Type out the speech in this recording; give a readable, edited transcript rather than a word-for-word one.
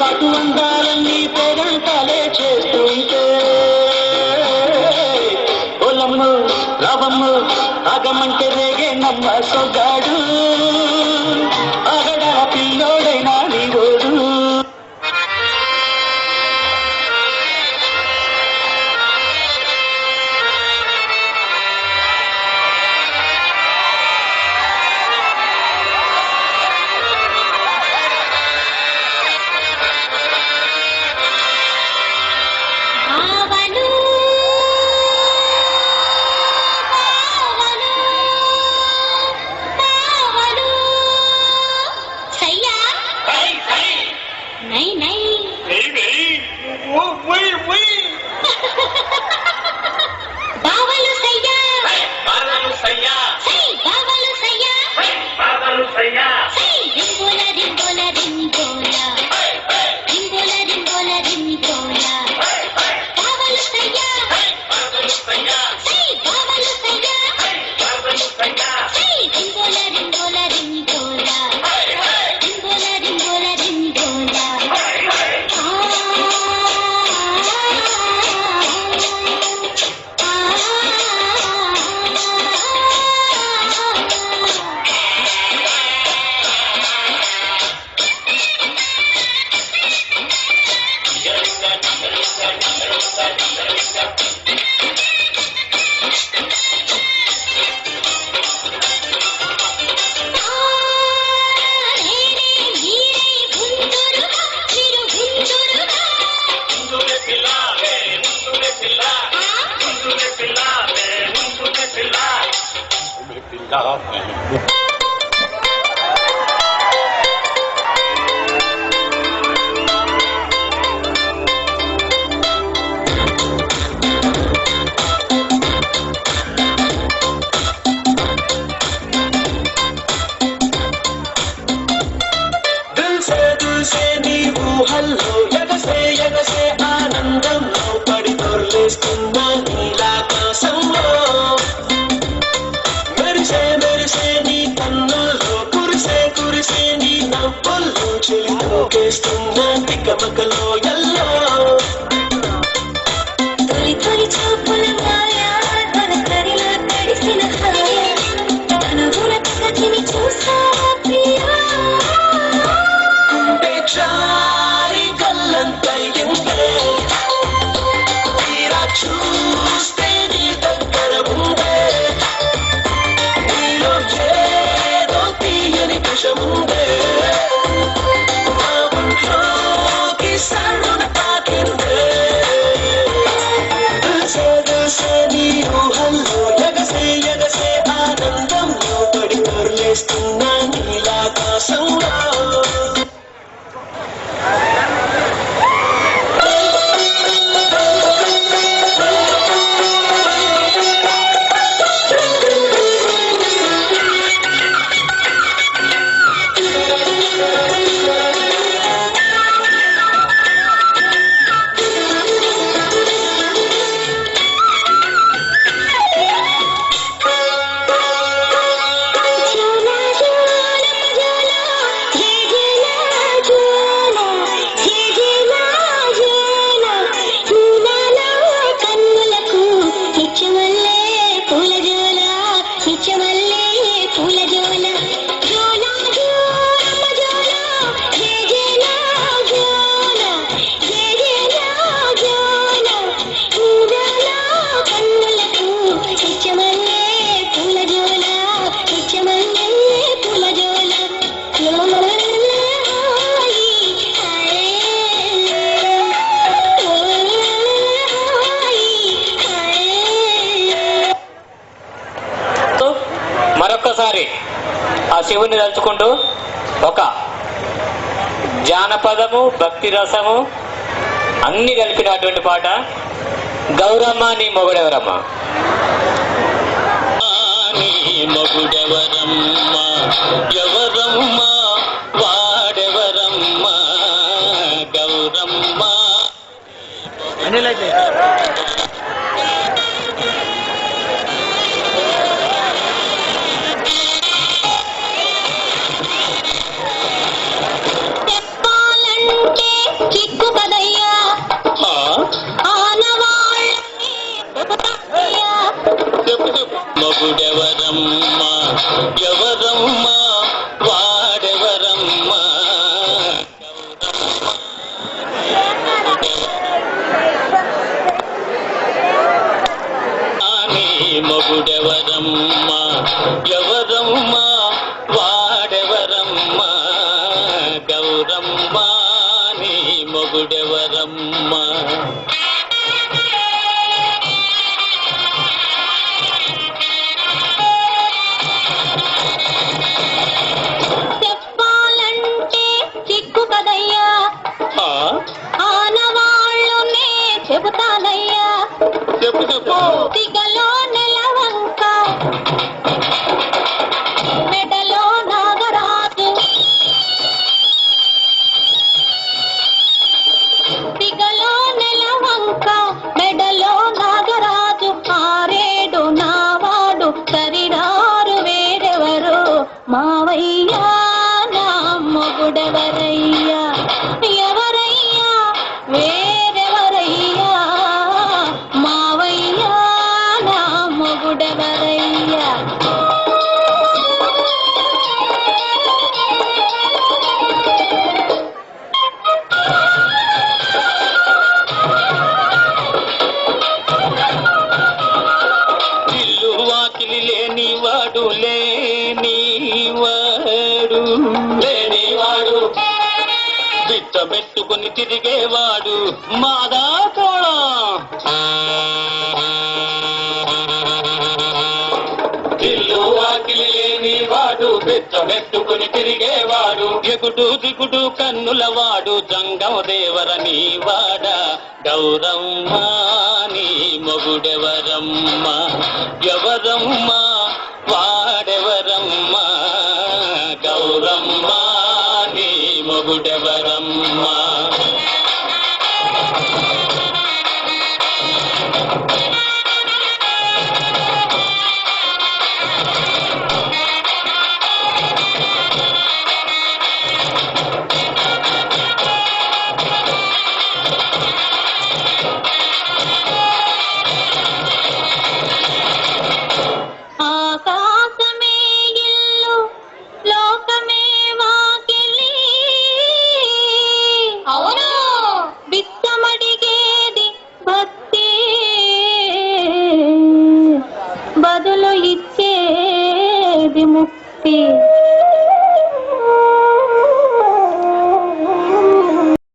చాటు అందాలన్నీ పేరంటాలే చేస్తుంటే ఓలమ్మ రావమ్మ ఆగమంటే రేగే నమ్మ సొగాడు ఆగడా పిల్లోడైనా నీవోడు. మరొక్కసారి ఆ శివుని తలుచుకుంటూ ఒక జానపదము భక్తి రసము అన్ని కలిపినటువంటి పాట గౌరమ్మ నీ మొగుడెవరమ్మ. మొగుడెవరమ్మ ఎవరమ్మ వాడెవరమ్మ గౌరమ్మ చెప్పాలంటే గౌరమ్మ నీ మొగుడెవరమ్మ? చెప్పాలంటే చిక్కు కదయ్యా, ఆ? ఆనవాళ్ళునే చెబుతానయ్యా. చెప్పు చెప్పు. సిగలో నెలవంక, మెడలో నాగరాజు. సిగలో నెలవంక, మెడలో నాగరాజు. ఆరేడు నావాడు సరిరారు వేరెవరు? మావయ్యా నా మొగుడెవరయ్యా? ఎవరయ్యా వేరెవరయ్యా? మావయ్యా నా మొగుడెవరయ్యా? ఇల్లు వాకిలి లేనివాడు లేనివాడు లేనివాడు బిచ్చమెత్తుకుని తిరిగేవాడు మాదా కోళ. ఇల్లు వాకిలి లేనివాడు బిచ్చమెత్తుకుని తిరిగేవాడు ఎగుడు దిగుడు కన్నులవాడు జంగమ దేవర నీవాడ గౌరమ్మ నీ మొగుడెవరమ్మ? ఎవరమ్మ వాడెవరమ్మ? గౌరమ్మ నీ మొగుడెవరమ్మ? ఆకాశమే ఇల్లు, లోకమే వాకిలి. అవును, బిచ్చమడిగేది భక్తి, బదులు ఇచ్చేది ముక్తి.